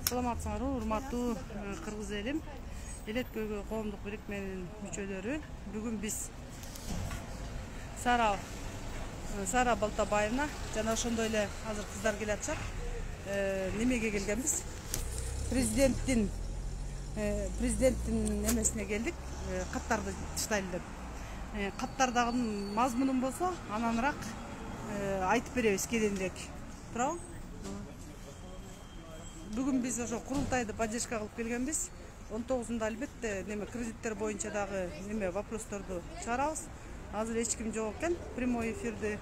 Саламатсыңарбы, урматтуу кыргыз элим. Элет көйгөй коомдук бирикменин мүчөлөрү. Бүгүн биз Сара Балтабаевна жана ошондой эле азыр кыздар келатышат. Немеге келгенбиз? Президенттин немесине келдик. Каттарды тыштайлы деп. Каттардагы мазмунун болсо ананыраак айтып беребиз кедендек. Туурабы? Бүгүн биз ошо курултайды поддержка кылып келгенбиз. 19-да албетте неме кредиттер боюнча дагы неме вопросторду чыгарабыз. Азыр эч ким жок экен. Прямой эфирди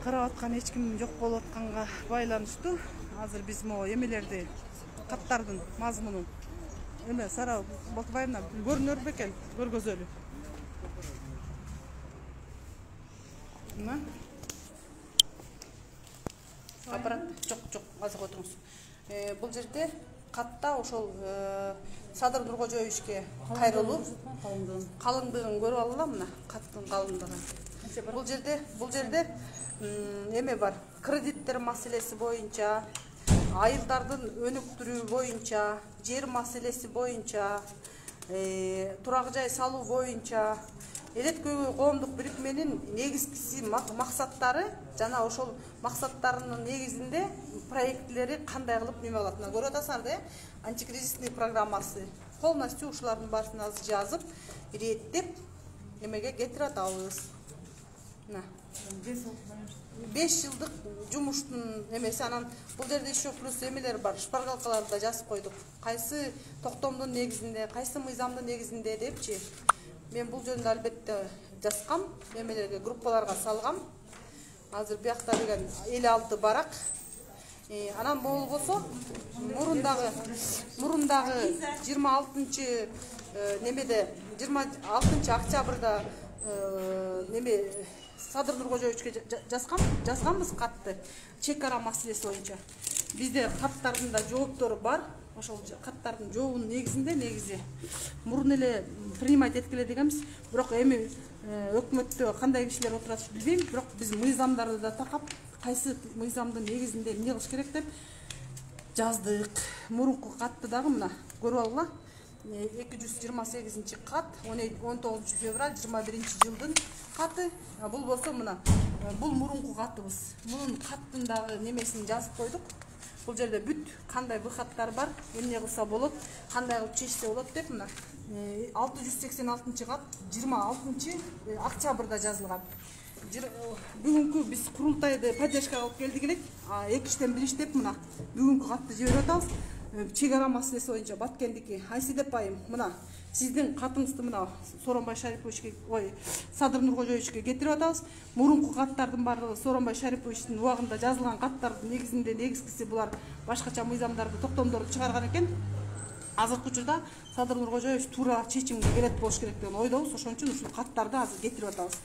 карап аткан эч ким жок болуп атканга байланыштуу. Азыр биз могу эмелерди каттардын мазмунун эме Сара Балтабаевна көрүнөр бекен, көргөзөлү. Мына аппарат жок, азыр отуруңуз. Бул жерде катта ошол Садыр Нуркожоевичке кайрылуу калыңдыгын көрүп алгыла, мына каттын калыңдыгын. Бул жерде эме бар. Кредиттер маселеси боюнча, айылдардын өнүктүрүү боюнча, жер маселеси боюнча, турак жай салуу боюнча, элет көйгөй коомдук бирикменин негизгиси максаттары жана ошол максаттарынын негизинде проектлери кандай кылып неме кылат. Көрүп атасыңар да, антикризисный программасы полностью ушулардын баарысын азыр жазып, иреттеп немеге кетирип атабыз. Мына 5 жылдык жумуштун немеси, анан бул жерде еще плюс эмелер бар, шпаргалкаларды да жазып койдук. Кайсы токтомдун негизинде, кайсы мыйзамдын негизинде депчи. Мен бул жөнүндө албетте жазгам, эмелерге, группаларга салгам. Азыр биякта деген 56 барак. Анан болбосо мурундагы 26 немеде 26 октябрда неме Садыр Нуркожоевичке жазганбыз катты чек ара маселеси боюнча. Бизде каттардын да жооптору бар. Ошол каттардын жообунун негизи мурун эле принимать эткиле дегенбиз. Бирок эми өкмөттө кандай кишилер отурат билбейм, бирок биз мыйзамдарды да такап, кайсы мыйзамдын негизинде эмне кылыш керек деп жаздык. Мурунку катты дагы мына көрүп алгыла. 228 кат, 19 февраль 21 жылдын каты. Бул болсо мына бул мурунку катыбыз. Мунун каттын дагы немесин жазып койдук. Бул жерде бүт кандай быхаттар бар, эмне кылса болот, кандай кылып чечсе болот деп мына 686 кат 26 октябрда жазылган. Бүгүнкү биз курултайды поддержка кылып келдик элек. 2-тен 1 иштеп мына бүгүнкү катты жиберип атабыз. Чек ара маселеси боюнча Баткендики Айсидеп айым, мына сиздин катыңызды мына Сооронбай Шариповичке, Садыр Нуркожоевичке кетирип атабыз. Мурунку каттардын баардыгы Сооронбай Шариповичтин убагында жазылган каттардын негизинде негизгиси булар башкача мыйзамдарды, токтомдорду чыгарган экен. Азыркы учурда Садыр Нуркожоевич туура чечимге келет болуш керек деген ойдобуз. Ошон үчүн ушул каттарды азыр кетирип атабыз.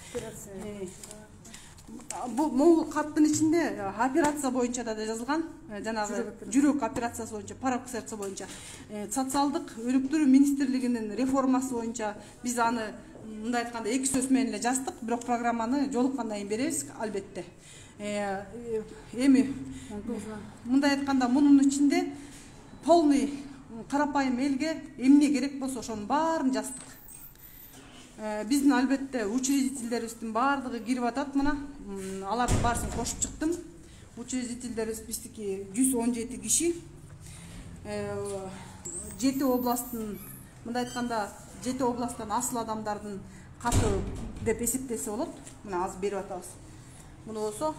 Бул каттын ичинде операция боюнча да жазылган, жанагы жүрөк операциясы боюнча, парок сердца боюнча, социалдык өнүктүрүү министрлигинин реформасы боюнча биз аны мындай айтканда 2 сөз менен эле жаздык, бирок программаны жолуккандан кийин беребиз албетте. Эми мындай айтканда мунун ичинде полный карапайым элге эмне керек болсо ошонун баарын жаздык. Биздин албетте учредительдерибиздин баардыгы кирип атат мына. Алардын баарысын кошуп чыктым. Учредительдерибиз биздики 117 киши. 7 областтын, мындай айтканда 7 областтан асыл адамдардын каты деп эсептесе болот. Мына азыр берип атабыз. Муну болсо,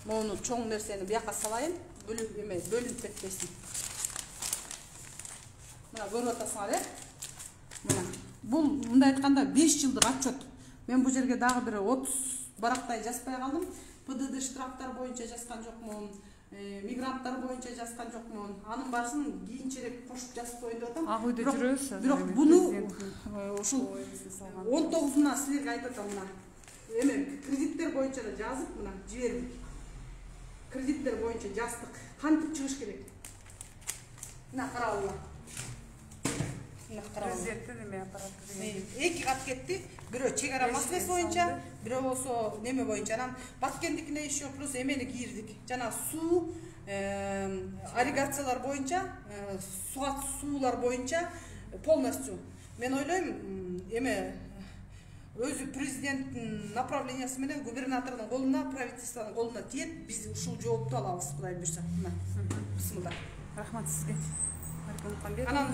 мону чоң нерсени бияка салайын, бөлүнүп кетпесин. Мына көрүп атасыңар, мына бул мындай айтканда 5 жылдык отчет. Мен бул жерге дагы бир 30 барактай жазбай калдым. ПДД штрафтар боюнча жазган жокмун, мигранттар боюнча жазган жокмун. Анын баарысын кийинчерээк кошуп жазып коеюн деп атам. Ак үйдө жүрөбүз. Бирок буну ушул 19-уна силерге айтып атам мына. Кредиттер боюнча да жазып мына жибердик. Кредиттер боюнча жаздык. Кантип чыгыш керек? Мына карагыла. Президенттен эме аппарат деген. Эки кат кетти. Бирөө чек ара маселеси боюнча, бирөө болсо неме боюнча. Анан Баткендикине еще плюс эмени кийирдик. Жана суу ирригациялар боюнча, суулар боюнча полностью. Мен ойлойм, эме өзү президенттин направлениясы менен губернатордун колуна, правительствонун колуна тиет, биз ушул жоопту алабыз, Кудай буйрса. Бисмилла. Рахмат сизге. Анан